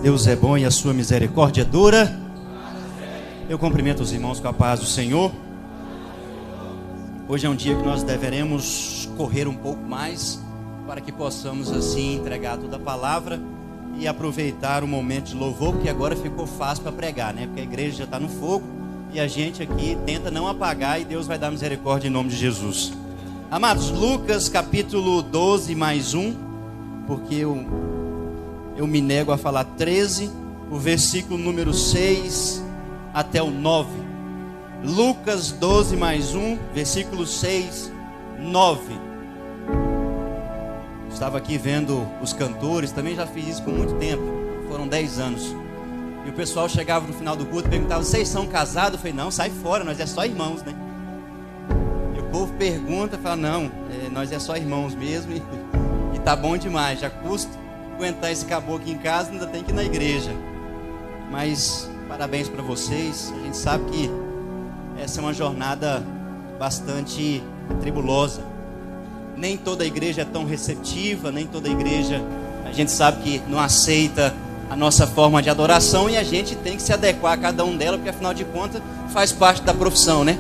Deus é bom e a sua misericórdia dura. Eu cumprimento os irmãos com a paz do Senhor. Hoje é um dia que nós deveremos correr um pouco mais, para que possamos assim entregar toda a palavra e aproveitar o momento de louvor, porque agora ficou fácil para pregar, né? Porque a igreja já está no fogo e a gente aqui tenta não apagar, e Deus vai dar misericórdia em nome de Jesus. Amados, Lucas capítulo 12 mais 1, porque eu me nego a falar 13, o versículo número 6 até o 9. Lucas 12 mais 1, versículo 6, 9. Estava aqui vendo os cantores, também já fiz isso por muito tempo, foram 10 anos. E o pessoal chegava no final do culto e perguntava: vocês são casados? Eu falei: não, sai fora, nós é só irmãos, né? E o povo pergunta, fala: não, nós é só irmãos mesmo, e tá bom demais, já custa aguentar esse caboclo aqui em casa, ainda tem que ir na igreja. Mas parabéns para vocês. A gente sabe que essa é uma jornada bastante tribulosa. Nem toda igreja é tão receptiva, nem toda igreja, a gente sabe que não aceita a nossa forma de adoração, e a gente tem que se adequar a cada um dela, porque afinal de contas faz parte da profissão, né?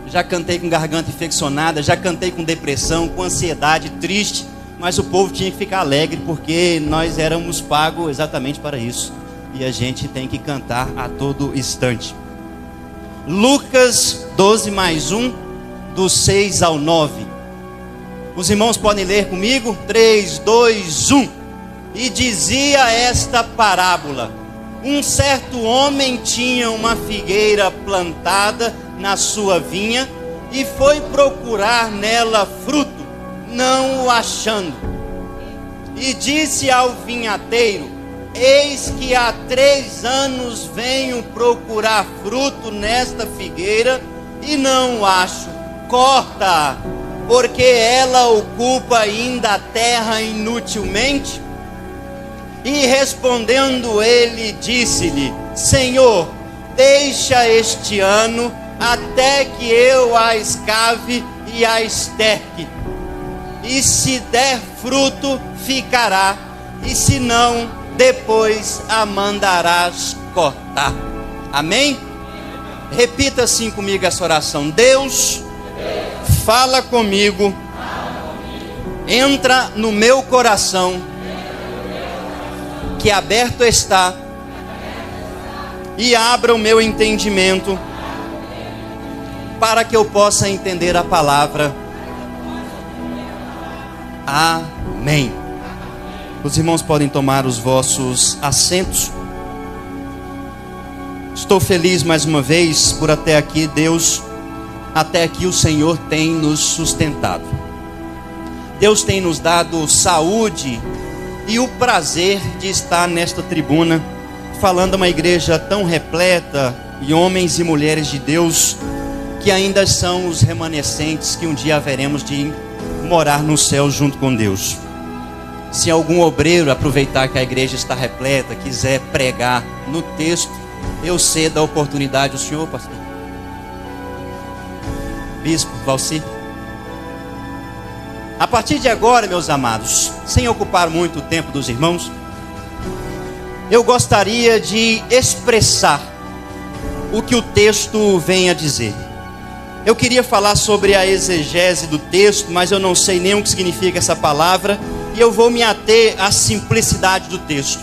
Já cantei com garganta infeccionada, já cantei com depressão, com ansiedade, triste, mas o povo tinha que ficar alegre, porque nós éramos pagos exatamente para isso, e a gente tem que cantar a todo instante. Lucas 12 mais 1, do 6 ao 9. Os irmãos podem ler comigo? 3, 2, 1. E dizia esta parábola: um certo homem tinha uma figueira plantada na sua vinha e foi procurar nela fruto, não o achando. E disse ao vinhateiro: eis que há 3 anos venho procurar fruto nesta figueira e não o acho. Corta-a, porque ela ocupa ainda a terra inutilmente. E respondendo ele, disse-lhe: Senhor, deixa este ano até que eu a escave e a esterque. E se der fruto, ficará, e se não, depois a mandarás cortar. Amém? Repita assim comigo essa oração: Deus, fala comigo, entra no meu coração, que aberto está, e abra o meu entendimento, para que eu possa entender a palavra. Amém. Os irmãos podem tomar os vossos assentos. Estou feliz mais uma vez por até aqui o Senhor tem nos sustentado. Deus tem nos dado saúde e o prazer de estar nesta tribuna, falando a uma igreja tão repleta, e homens e mulheres de Deus, que ainda são os remanescentes que um dia haveremos de morar no céu junto com Deus. Se algum obreiro aproveitar que a igreja está repleta, quiser pregar no texto, eu cedo a oportunidade ao senhor, pastor. Bispo Valci. A partir de agora, meus amados, sem ocupar muito o tempo dos irmãos, eu gostaria de expressar o que o texto vem a dizer. Eu queria falar sobre a exegese do texto, mas eu não sei nem o que significa essa palavra, e eu vou me ater à simplicidade do texto.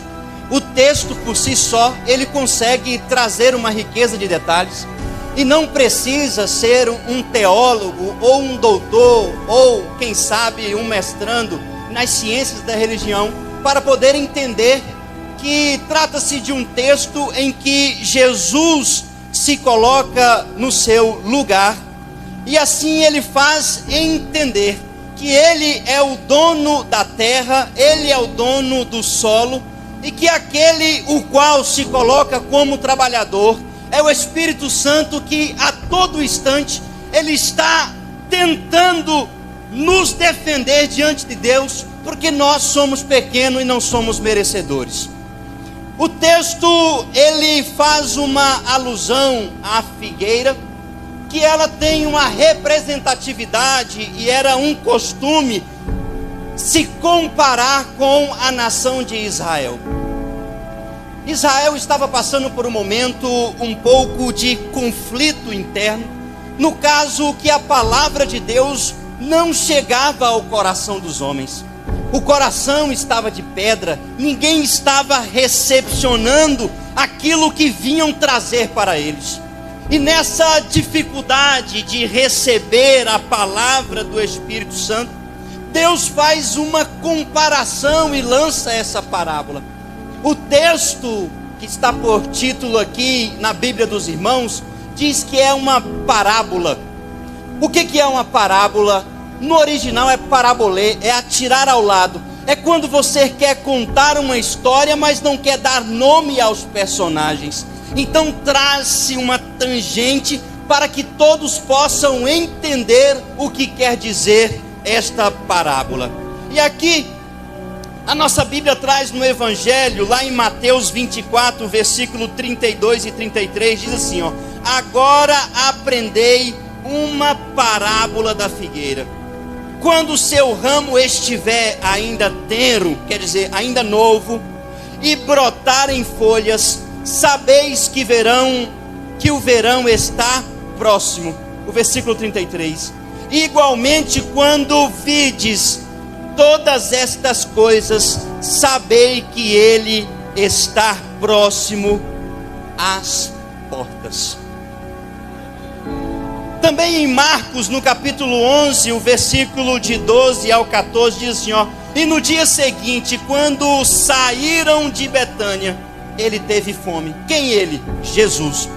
O texto por si só, ele consegue trazer uma riqueza de detalhes, e não precisa ser um teólogo, ou um doutor, ou quem sabe um mestrando nas ciências da religião, para poder entender que trata-se de um texto em que Jesus se coloca no seu lugar, e assim ele faz entender que ele é o dono da terra, ele é o dono do solo, e que aquele o qual se coloca como trabalhador é o Espírito Santo, que a todo instante ele está tentando nos defender diante de Deus, porque nós somos pequenos e não somos merecedores. O texto ele faz uma alusão à figueira, que ela tem uma representatividade, e era um costume se comparar com a nação de Israel. Israel estava passando por um momento um pouco de conflito interno, no caso que a palavra de Deus não chegava ao coração dos homens. O coração estava de pedra, ninguém estava recepcionando aquilo que vinham trazer para eles. E nessa dificuldade de receber a palavra do Espírito Santo, Deus faz uma comparação e lança essa parábola. O texto que está por título aqui na Bíblia dos Irmãos diz que é uma parábola. O que é uma parábola? No original é parabolê, é atirar ao lado. É quando você quer contar uma história, mas não quer dar nome aos personagens. Então traz-se uma tangente para que todos possam entender o que quer dizer esta parábola. E aqui a nossa Bíblia traz no Evangelho, lá em Mateus 24, versículo 32 e 33, diz assim, ó: agora aprendei uma parábola da figueira. Quando o seu ramo estiver ainda tenro, quer dizer, ainda novo, e brotarem folhas, sabeis que o verão está próximo. O versículo 33. Igualmente, quando vides todas estas coisas, sabei que ele está próximo às portas. Também em Marcos, no capítulo 11, o versículo de 12 ao 14, diz assim, ó: e no dia seguinte, quando saíram de Betânia, ele teve fome. Quem ele? Jesus.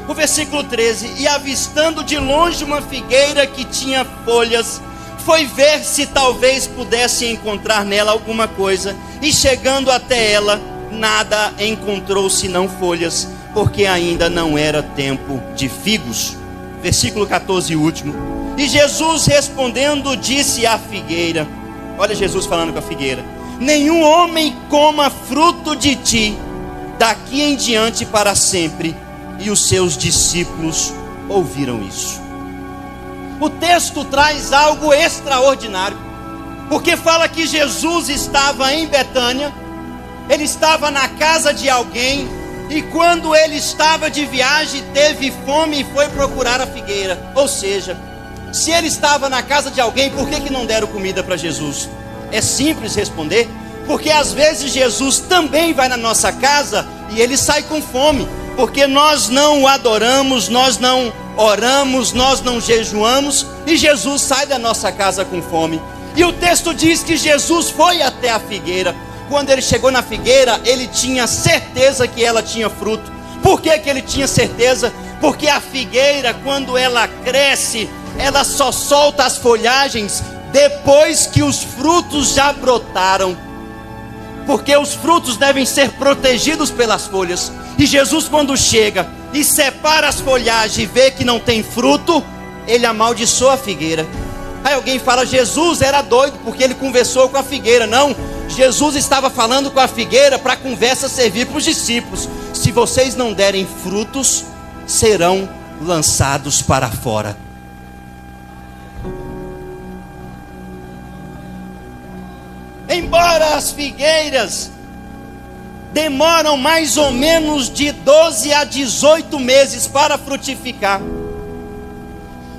O versículo 13: e avistando de longe uma figueira que tinha folhas, foi ver se talvez pudesse encontrar nela alguma coisa, e chegando até ela, nada encontrou senão folhas, porque ainda não era tempo de figos. Versículo 14, último: e Jesus respondendo disse à figueira, olha Jesus falando com a figueira: nenhum homem coma fruto de ti daqui em diante para sempre. E os seus discípulos ouviram isso. O texto traz algo extraordinário, porque fala que Jesus estava em Betânia, ele estava na casa de alguém, e quando ele estava de viagem, teve fome e foi procurar a figueira. Ou seja, se ele estava na casa de alguém, por que não deram comida para Jesus? É simples responder: porque às vezes Jesus também vai na nossa casa e ele sai com fome, porque nós não o adoramos, nós não oramos, nós não jejuamos, e Jesus sai da nossa casa com fome. E o texto diz que Jesus foi até a figueira. Quando ele chegou na figueira, ele tinha certeza que ela tinha fruto. Por que ele tinha certeza? Porque a figueira, quando ela cresce, ela só solta as folhagens depois que os frutos já brotaram, porque os frutos devem ser protegidos pelas folhas. E Jesus, quando chega e separa as folhagens e vê que não tem fruto, ele amaldiçoa a figueira. Aí alguém fala: Jesus era doido porque ele conversou com a figueira. Não, Jesus estava falando com a figueira para a conversa servir para os discípulos. Se vocês não derem frutos, serão lançados para fora. Embora as figueiras demoram mais ou menos de 12 a 18 meses para frutificar,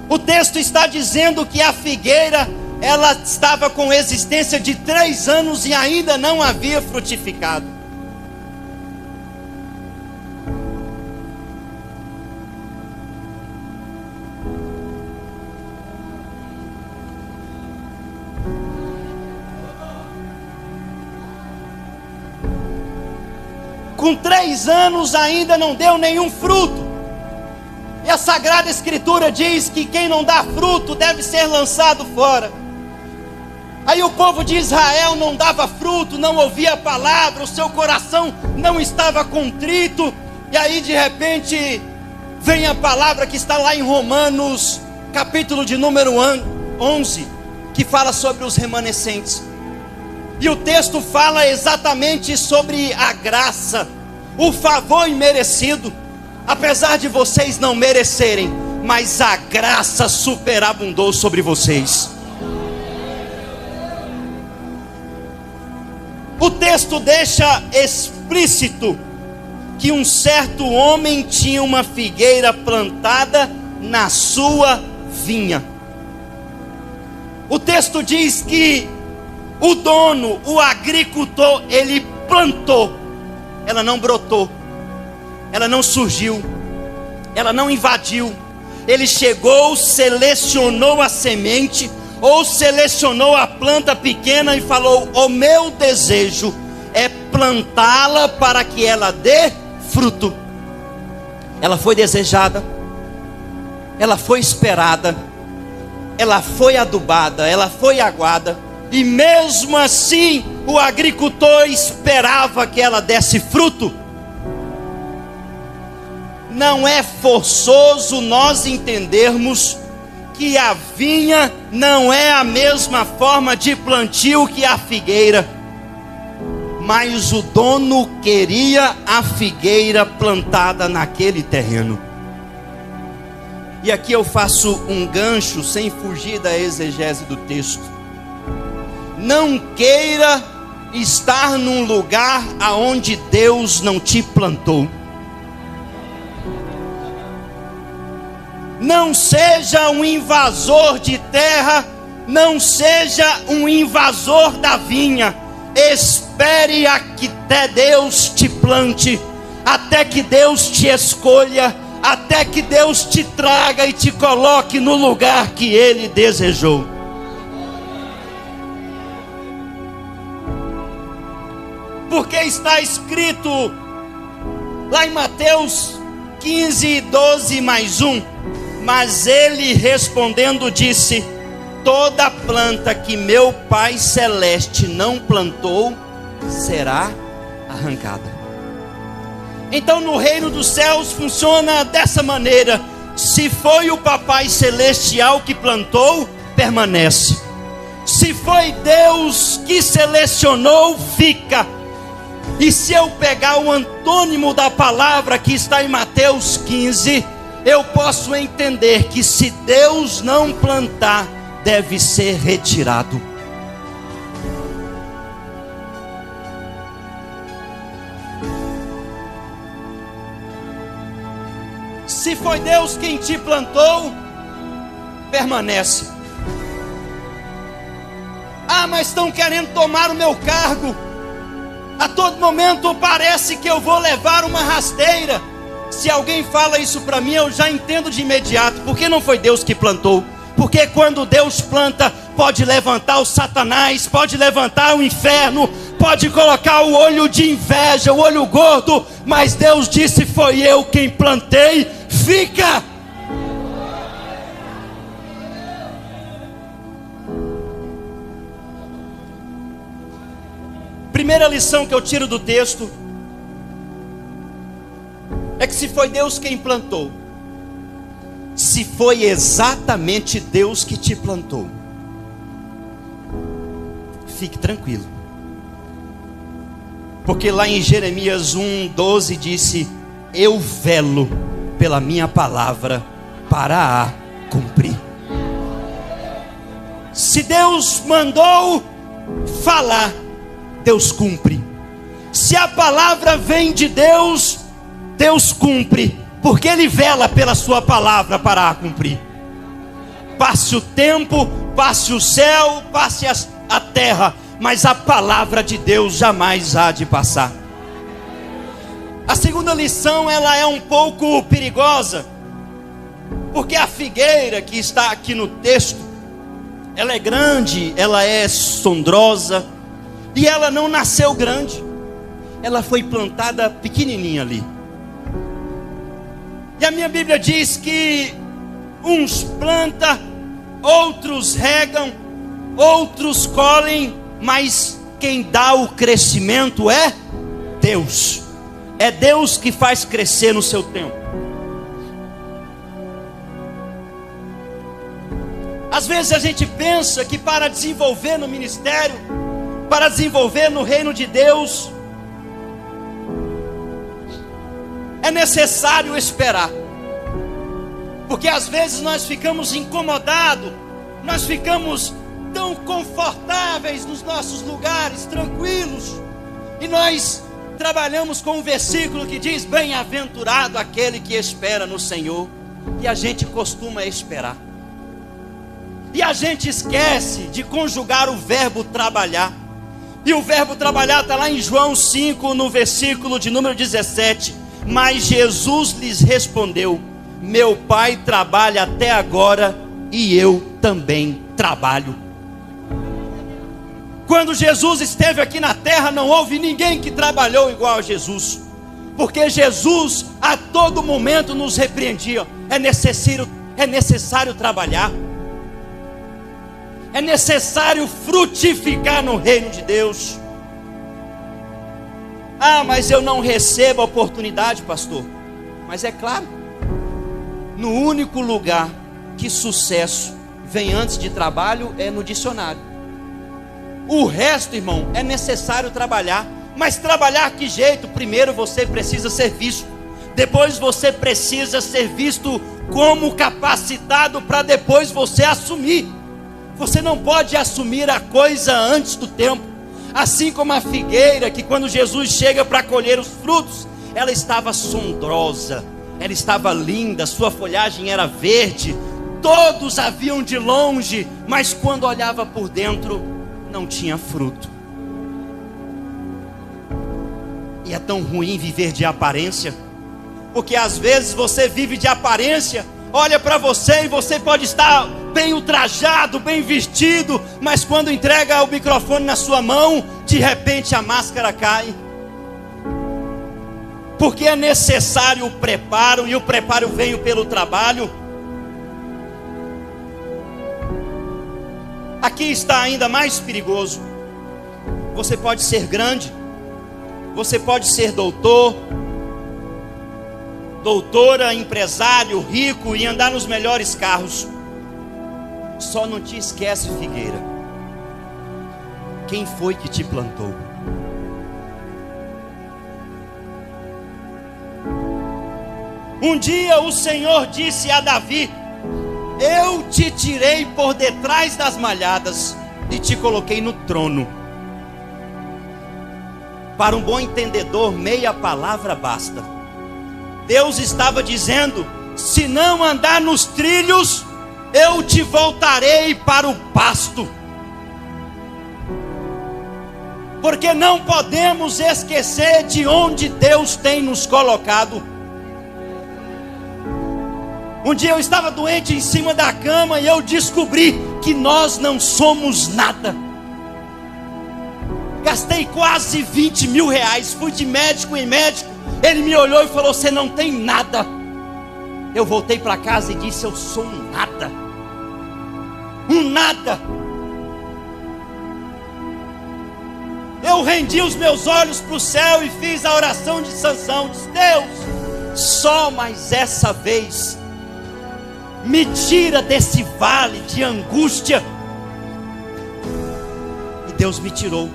o texto está dizendo que a figueira, ela estava com existência de 3 anos e ainda não havia frutificado. Com 3 anos ainda não deu nenhum fruto. E a Sagrada Escritura diz que quem não dá fruto deve ser lançado fora. Aí o povo de Israel não dava fruto, não ouvia a palavra, o seu coração não estava contrito. E aí de repente vem a palavra que está lá em Romanos, capítulo de número 11, que fala sobre os remanescentes. E o texto fala exatamente sobre a graça, o favor imerecido. Apesar de vocês não merecerem, mas a graça superabundou sobre vocês. O texto deixa explícito que um certo homem tinha uma figueira plantada na sua vinha. O texto diz que o dono, o agricultor, ele plantou. Ela não brotou, ela não surgiu, ela não invadiu. Ele chegou, selecionou a semente, ou selecionou a planta pequena e falou: o meu desejo é plantá-la para que ela dê fruto. Ela foi desejada, ela foi esperada, ela foi adubada, ela foi aguada, e mesmo assim o agricultor esperava que ela desse fruto. Não é forçoso nós entendermos que a vinha não é a mesma forma de plantio que a figueira, mas o dono queria a figueira plantada naquele terreno. E aqui eu faço um gancho sem fugir da exegese do texto. Não queira estar num lugar aonde Deus não te plantou. Não seja um invasor de terra, não seja um invasor da vinha. Espere a que até Deus te plante, até que Deus te escolha, até que Deus te traga e te coloque no lugar que Ele desejou. Porque está escrito lá em Mateus 15, 12 mais 1: mas ele respondendo disse: toda planta que meu Pai Celeste não plantou será arrancada. Então no reino dos céus funciona dessa maneira: se foi o Papai Celestial que plantou, permanece. Se foi Deus que selecionou, fica. E se eu pegar o antônimo da palavra que está em Mateus 15, eu posso entender que se Deus não plantar, deve ser retirado. Se foi Deus quem te plantou, permanece. Ah, mas estão querendo tomar o meu cargo. A todo momento parece que eu vou levar uma rasteira. Se alguém fala isso para mim, eu já entendo de imediato, porque não foi Deus que plantou. Porque quando Deus planta, pode levantar o Satanás, pode levantar o inferno, pode colocar o olho de inveja, o olho gordo, mas Deus disse: foi eu quem plantei, fica. Primeira lição que eu tiro do texto é que se foi Deus quem plantou, se foi exatamente Deus que te plantou, fique tranquilo. Porque lá em Jeremias 1:12 disse: eu velo pela minha palavra para a cumprir. Se Deus mandou falar, Deus cumpre. Se a palavra vem de Deus, Deus cumpre, porque Ele vela pela sua palavra para a cumprir. Passe o tempo, passe o céu, passe a terra, mas a palavra de Deus jamais há de passar. A segunda lição, ela é um pouco perigosa, porque a figueira que está aqui no texto, ela é grande, ela é sondrosa, e ela não nasceu grande, ela foi plantada pequenininha ali. E a minha Bíblia diz que uns plantam, outros regam, outros colhem, mas quem dá o crescimento é Deus. É Deus que faz crescer no seu tempo. Às vezes a gente pensa que para desenvolver no ministério, para desenvolver no reino de Deus, é necessário esperar. Porque às vezes nós ficamos incomodados, nós ficamos tão confortáveis nos nossos lugares, tranquilos, E nós trabalhamos com um versículo que diz: bem-aventurado aquele que espera no Senhor. E a gente costuma esperar. E a gente esquece de conjugar o verbo trabalhar. E o verbo trabalhar está lá em João 5, no versículo de número 17. Mas Jesus lhes respondeu: meu Pai trabalha até agora e eu também trabalho. Quando Jesus esteve aqui na terra, não houve ninguém que trabalhou igual a Jesus, porque Jesus a todo momento nos repreendia. É necessário trabalhar, é necessário frutificar no reino de Deus. Ah, mas eu não recebo a oportunidade, pastor. Mas é claro, no único lugar que sucesso vem antes de trabalho é no dicionário. O resto, irmão, é necessário trabalhar. Mas trabalhar que jeito? Primeiro você precisa ser visto. Depois você precisa ser visto como capacitado para depois você assumir. Você não pode assumir a coisa antes do tempo. Assim como a figueira, que quando Jesus chega para colher os frutos, ela estava sombrosa, ela estava linda, sua folhagem era verde, todos a viam de longe, mas quando olhava por dentro, não tinha fruto. E é tão ruim viver de aparência, porque às vezes você vive de aparência, olha para você e você pode estar bem ultrajado, bem vestido, mas quando entrega o microfone na sua mão, de repente a máscara cai. Porque é necessário o preparo, e o preparo vem pelo trabalho. Aqui está ainda mais perigoso. Você pode ser grande, você pode ser doutor, doutora, empresário, rico e andar nos melhores carros. Só não te esquece, figueira, quem foi que te plantou? Um dia o Senhor disse a Davi: eu te tirei por detrás das malhadas e te coloquei no trono. Para um bom entendedor, meia palavra basta. Deus estava dizendo: se não andar nos trilhos, eu te voltarei para o pasto. Porque não podemos esquecer de onde Deus tem nos colocado. Um dia eu estava doente em cima da cama e eu descobri que nós não somos nada. Gastei quase 20 mil reais, fui de médico em médico. Ele me olhou e falou: você não tem nada. Eu voltei para casa e disse: eu sou um nada. Um nada. Eu rendi os meus olhos para o céu e fiz a oração de Sansão. Disse: Deus, só mais essa vez me tira desse vale de angústia. E Deus me tirou.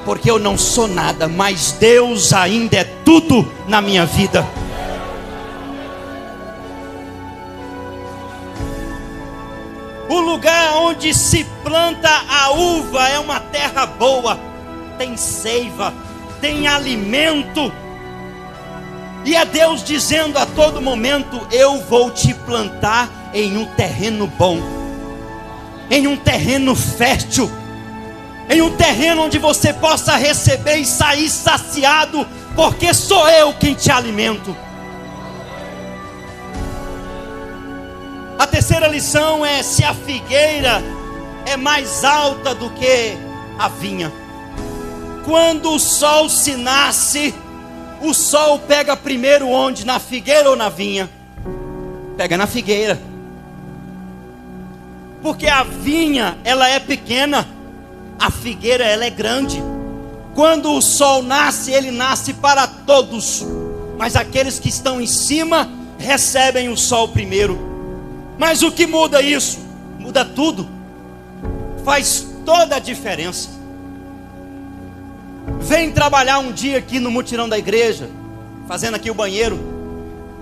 Porque eu não sou nada, mas Deus ainda é tudo na minha vida. O lugar onde se planta a uva é uma terra boa, tem seiva, tem alimento. E é Deus dizendo a todo momento: eu vou te plantar em um terreno bom, em um terreno fértil, em um terreno onde você possa receber e sair saciado, porque sou eu quem te alimento. A terceira lição é: se a figueira é mais alta do que a vinha, quando o sol se nasce, o sol pega primeiro onde? Na figueira ou na vinha? Pega na figueira. Porque a vinha, ela é pequena, a figueira, ela é grande. Quando o sol nasce, ele nasce para todos, mas aqueles que estão em cima recebem o sol primeiro. Mas o que muda isso? Muda tudo. Faz toda a diferença. Vem trabalhar um dia aqui no mutirão da igreja, fazendo aqui o banheiro.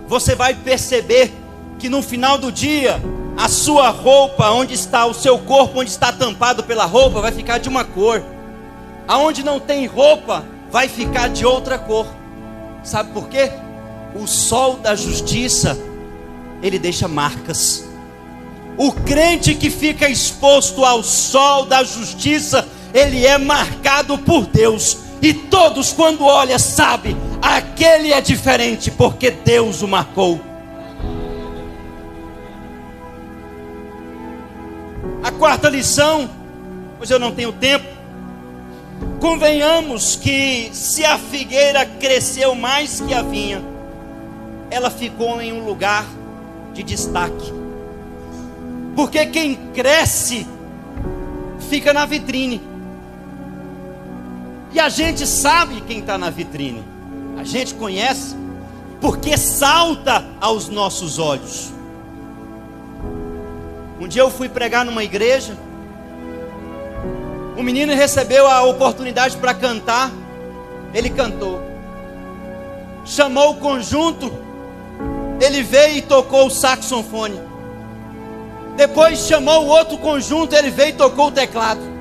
Você vai perceber que no final do dia, a sua roupa, onde está o seu corpo, onde está tampado pela roupa, vai ficar de uma cor. Aonde não tem roupa, vai ficar de outra cor. Sabe por quê? O sol da justiça, ele deixa marcas. O crente que fica exposto ao sol da justiça, ele é marcado por Deus. E todos, quando olham, sabem, aquele é diferente, porque Deus o marcou. A quarta lição, pois eu não tenho tempo. Convenhamos que se a figueira cresceu mais que a vinha, ela ficou em um lugar de destaque. Porque quem cresce fica na vitrine. E a gente sabe quem está na vitrine. A gente conhece, porque salta aos nossos olhos. Um dia eu fui pregar numa igreja. Um menino recebeu a oportunidade para cantar. Ele cantou. Chamou o conjunto. Ele veio e tocou o saxofone. Depois chamou o outro conjunto. Ele veio e tocou o teclado.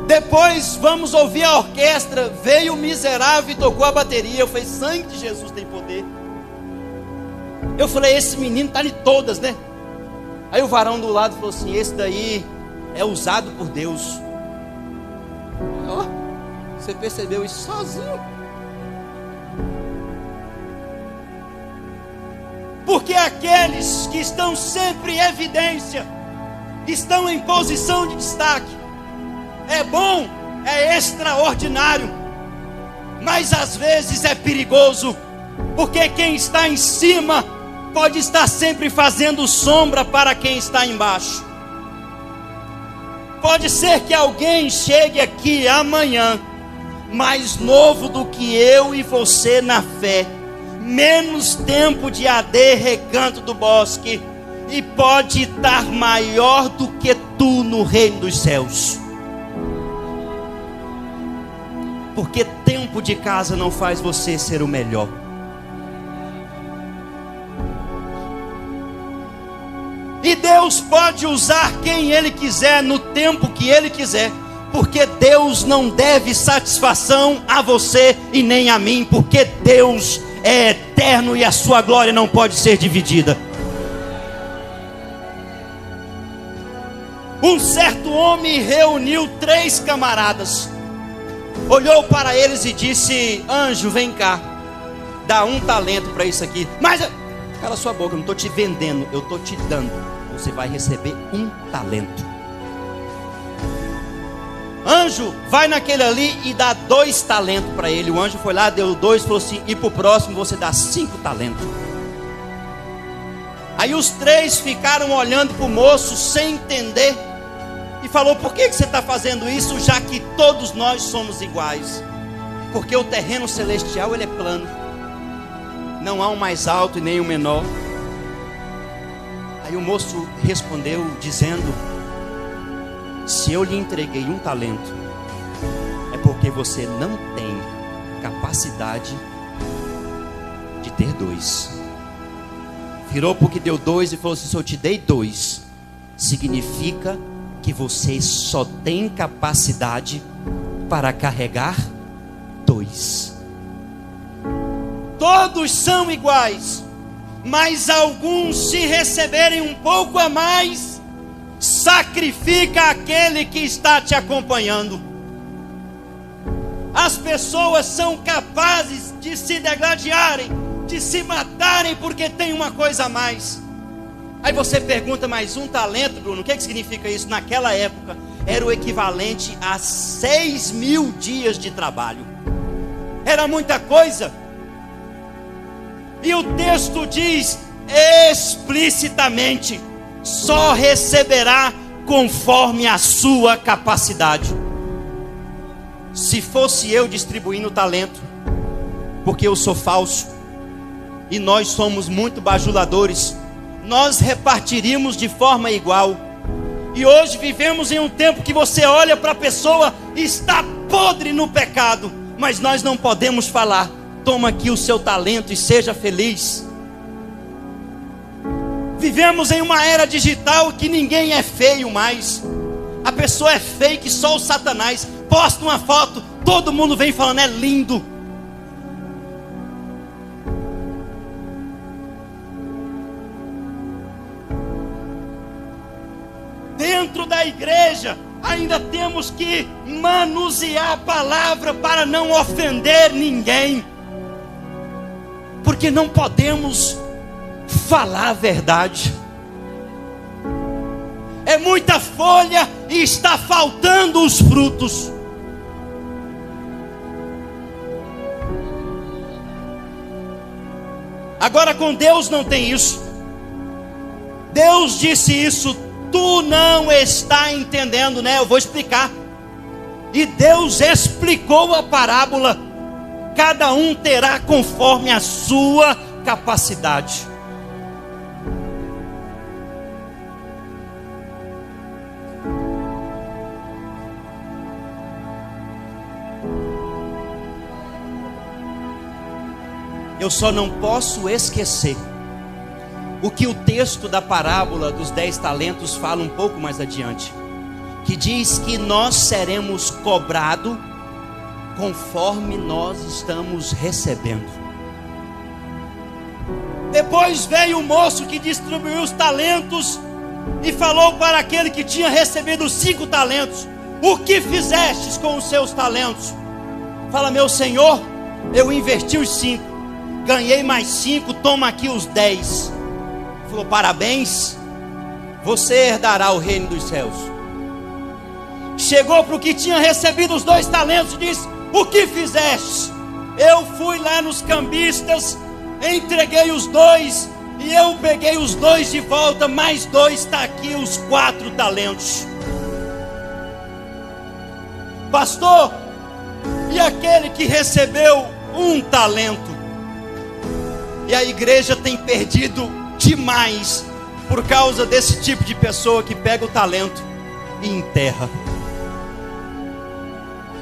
Depois vamos ouvir a orquestra. Veio o miserável e tocou a bateria. Eu falei, sangue de Jesus tem poder. Eu falei, esse menino está de todas, né? Aí o varão do lado falou assim, esse daí é usado por Deus. Oh, você percebeu isso sozinho? Porque aqueles que estão sempre em evidência, estão em posição de destaque. É bom, é extraordinário, mas às vezes é perigoso, porque quem está em cima pode estar sempre fazendo sombra para quem está embaixo. Pode ser que alguém chegue aqui amanhã, mais novo do que eu e você na fé, menos tempo de AD Recanto do Bosque, e pode estar maior do que tu no reino dos céus. Porque tempo de casa não faz você ser o melhor. E Deus pode usar quem Ele quiser, no tempo que Ele quiser. Porque Deus não deve satisfação a você e nem a mim. Porque Deus é eterno e a sua glória não pode ser dividida. Um certo homem reuniu 3 camaradas. Olhou para eles e disse, anjo, vem cá, dá 1 talento para isso aqui. Mas, cala sua boca, eu não estou te vendendo, eu estou te dando. Você vai receber 1 talento. Anjo, vai naquele ali e dá 2 talentos para ele. O anjo foi lá, deu 2, falou assim, e para o próximo você dá 5 talentos. Aí os 3 ficaram olhando para o moço sem entender. E falou, por que você está fazendo isso, já que todos nós somos iguais? Porque o terreno celestial, ele é plano. Não há um mais alto e nem um menor. Aí o moço respondeu dizendo, se eu lhe entreguei 1 talento, é porque você não tem capacidade de ter 2. Virou porque deu 2 e falou assim, se eu te dei 2, significa que você só tem capacidade para carregar 2. Todos são iguais, mas alguns, se receberem um pouco a mais, sacrifica aquele que está te acompanhando. As pessoas são capazes de se degladiarem, de se matarem porque tem uma coisa a mais. Aí você pergunta, mas 1 talento, Bruno, o que significa isso? Naquela época era o equivalente a 6.000 dias de trabalho. Era muita coisa. E o texto diz explicitamente, só receberá conforme a sua capacidade. Se fosse eu distribuindo o talento, porque eu sou falso e nós somos muito bajuladores, nós repartiríamos de forma igual. E hoje vivemos em um tempo que você olha para a pessoa e está podre no pecado, mas nós não podemos falar, toma aqui o seu talento e seja feliz. Vivemos em uma era digital que ninguém é feio mais. A pessoa é fake, só o Satanás. posto uma foto, todo mundo vem falando, é lindo. Dentro da igreja, ainda temos que manusear a palavra para não ofender ninguém, porque não podemos falar a verdade. É muita folha e está faltando os frutos. Agora com Deus não tem isso. Deus disse isso: tu não está entendendo, né? Eu vou explicar. E Deus explicou a parábola. Cada um terá conforme a sua capacidade. Eu só não posso esquecer o que o texto da parábola dos 10 talentos fala um pouco mais adiante, que diz que nós seremos cobrados conforme nós estamos recebendo. Depois veio o moço que distribuiu os talentos e falou para aquele que tinha recebido 5 talentos: o que fizestes com os seus talentos? Fala: meu senhor, eu investi os 5, ganhei mais 5, toma aqui os 10. Falou: parabéns, você herdará o reino dos céus. Chegou para o que tinha recebido os 2 talentos e disse: o que fizeste? Eu fui lá nos cambistas, entreguei os 2 e eu peguei os 2 de volta, mais 2, está aqui os 4 talentos. Pastor, e aquele que recebeu 1 talento? E a igreja tem perdido demais por causa desse tipo de pessoa que pega o talento e enterra.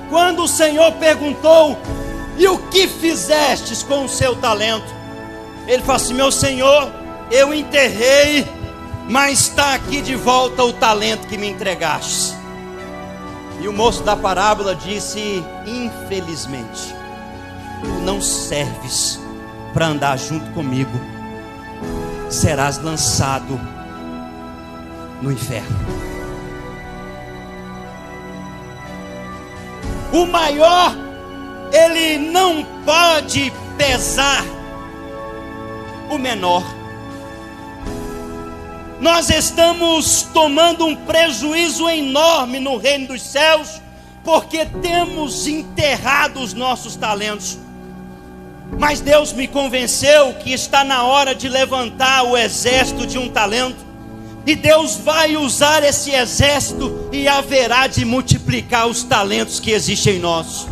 Quando o Senhor perguntou: e o que fizestes com o seu talento? Ele falou assim: meu Senhor, eu enterrei, mas está aqui de volta o talento que me entregaste. E o moço da parábola disse: infelizmente, tu não serves para andar junto comigo, serás lançado no inferno. O maior, ele não pode pesar o menor. Nós estamos tomando um prejuízo enorme no reino dos céus, porque temos enterrado os nossos talentos. Mas Deus me convenceu que está na hora de levantar o exército de 1 talento. E Deus vai usar esse exército e haverá de multiplicar os talentos que existem em nós.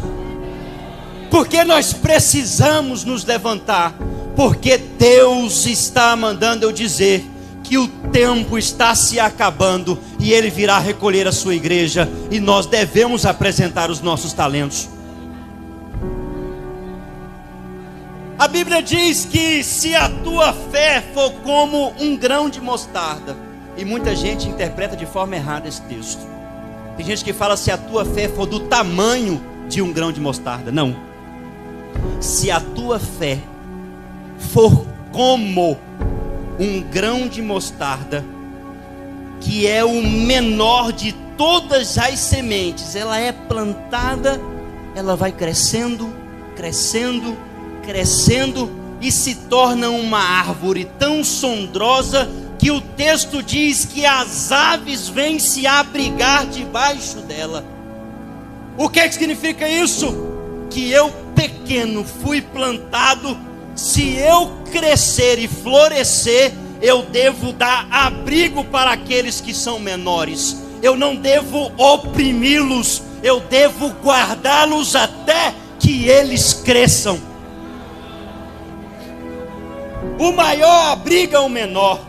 Porque nós precisamos nos levantar. Porque Deus está mandando eu dizer que o tempo está se acabando e Ele virá recolher a sua igreja. E nós devemos apresentar os nossos talentos. A Bíblia diz que se a tua fé for como um grão de mostarda, e muita gente interpreta de forma errada esse texto. Tem gente que fala: se a tua fé for do tamanho de um grão de mostarda. Não. Se a tua fé for como um grão de mostarda, que é o menor de todas as sementes, ela é plantada, ela vai crescendo, crescendo, crescendo e se torna uma árvore tão sondrosa que o texto diz que as aves vêm se abrigar debaixo dela. O que significa isso? Que eu pequeno fui plantado. Se eu crescer e florescer, eu devo dar abrigo para aqueles que são menores. Eu não devo oprimi-los, eu devo guardá-los até que eles cresçam. O maior abriga o menor.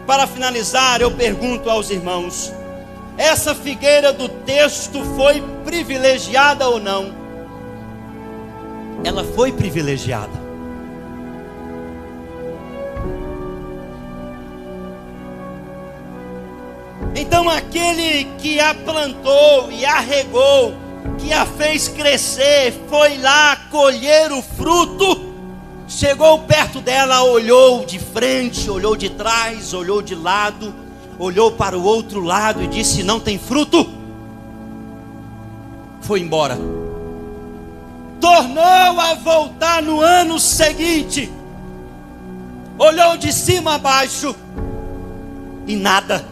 Para finalizar, eu pergunto aos irmãos: essa figueira do texto foi privilegiada ou não? Ela foi privilegiada. Então aquele que a plantou e a regou que a fez crescer, foi lá colher o fruto, chegou perto dela, olhou de frente, olhou de trás, olhou de lado, olhou para o outro lado e disse: não tem fruto. Foi embora. Tornou a voltar no ano seguinte, olhou de cima a baixo e nada.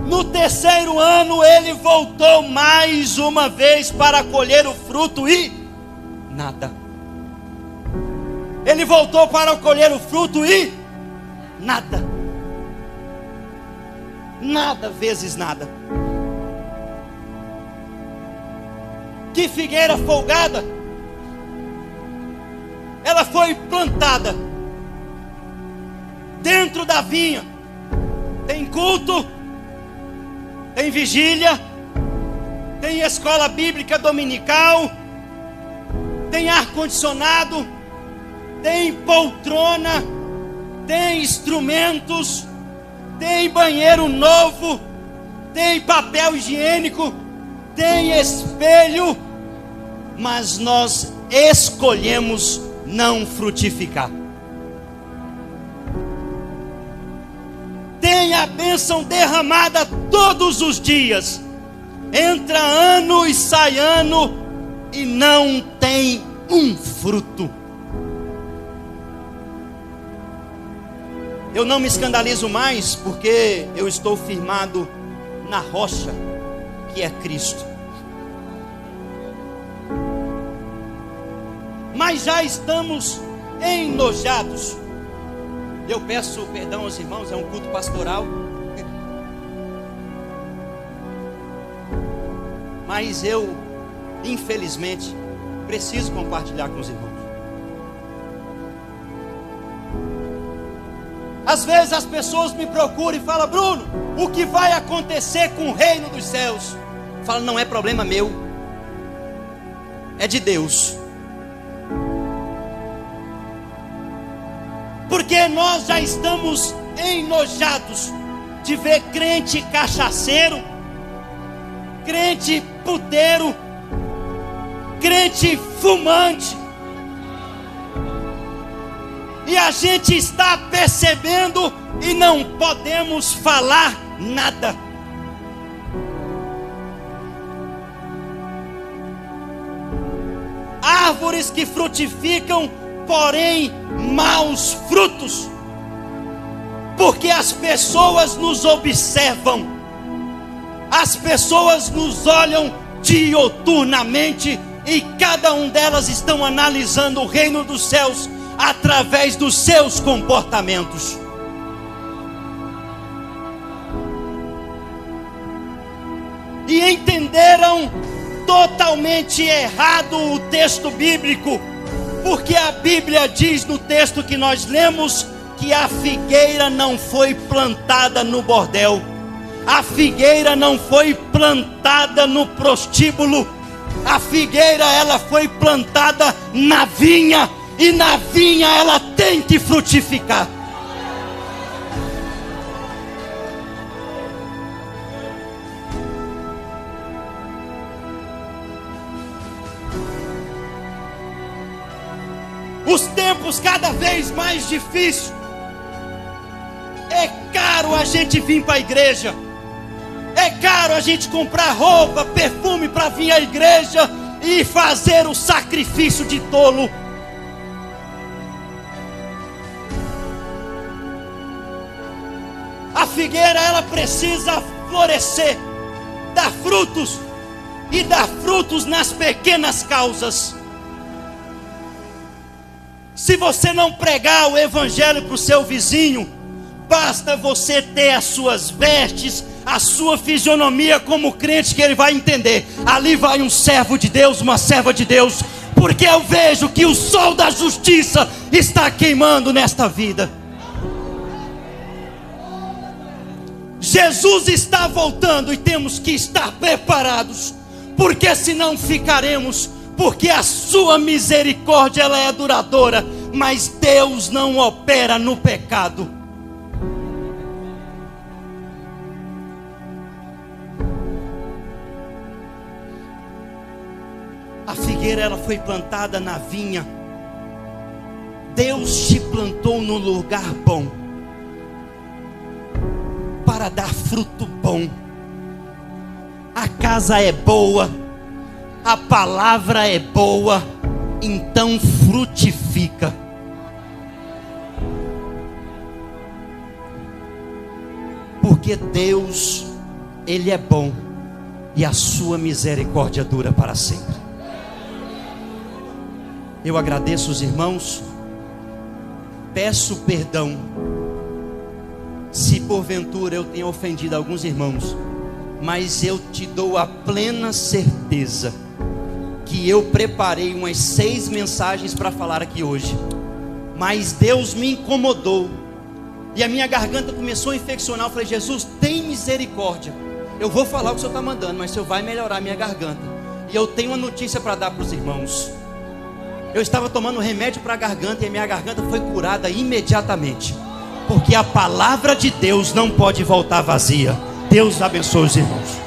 No terceiro ano ele voltou mais uma vez para colher o fruto e nada. Ele voltou para colher o fruto e nada. Nada vezes nada. Que figueira folgada. Ela foi plantada dentro da vinha. Tem culto, tem vigília, tem escola bíblica dominical, tem ar-condicionado, tem poltrona, tem instrumentos, tem banheiro novo, tem papel higiênico, tem espelho, mas nós escolhemos não frutificar. Tem a bênção derramada todos os dias, entra ano e sai ano e não tem um fruto. Eu não me escandalizo mais, porque eu estou firmado na rocha, que é Cristo. Mas já estamos enojados. Eu peço perdão aos irmãos, é um culto pastoral. Mas eu, infelizmente, preciso compartilhar com os irmãos. Às vezes as pessoas me procuram e falam: Bruno, o que vai acontecer com o reino dos céus? Eu falo: não é problema meu, é de Deus. Porque nós já estamos enojados de ver crente cachaceiro, crente puteiro, crente fumante. E a gente está percebendo e não podemos falar nada. Árvores que frutificam, porém maus frutos, porque as pessoas nos observam, as pessoas nos olham dioturnamente, e cada um delas estão analisando o reino dos céus através dos seus comportamentos. E entenderam totalmente errado o texto bíblico, porque a Bíblia diz no texto que nós lemos que a figueira não foi plantada no bordel, a figueira não foi plantada no prostíbulo, a figueira ela foi plantada na vinha, e na vinha ela tem que frutificar. Os tempos cada vez mais difíceis. É caro a gente vir para a igreja. É caro a gente comprar roupa, perfume para vir à igreja e fazer o sacrifício de tolo. A figueira ela precisa florescer, dar frutos, e dar frutos nas pequenas causas. Se você não pregar o evangelho para o seu vizinho, basta você ter as suas vestes, a sua fisionomia como crente, que ele vai entender: ali vai um servo de Deus, uma serva de Deus, porque eu vejo que o sol da justiça está queimando nesta vida. Jesus está voltando e temos que estar preparados, porque senão ficaremos, porque a sua misericórdia ela é duradoura, mas Deus não opera no pecado. figueira ela foi plantada na vinha. Deus te plantou no lugar bom para dar fruto bom. A casa é boa, a palavra é boa, então frutifica. Porque Deus, Ele é bom e a sua misericórdia dura para sempre. Eu agradeço os irmãos, peço perdão se porventura eu tenho ofendido alguns irmãos, mas eu te dou a plena certeza que eu preparei umas 6 mensagens para falar aqui hoje, mas Deus me incomodou e a minha garganta começou a infeccionar. Eu falei: Jesus, tem misericórdia, eu vou falar o que o Senhor está mandando, mas o Senhor vai melhorar a minha garganta. E eu tenho uma notícia para dar para os irmãos. Eu estava tomando remédio para a garganta e a minha garganta foi curada imediatamente, porque a palavra de Deus não pode voltar vazia. Deus abençoe os irmãos.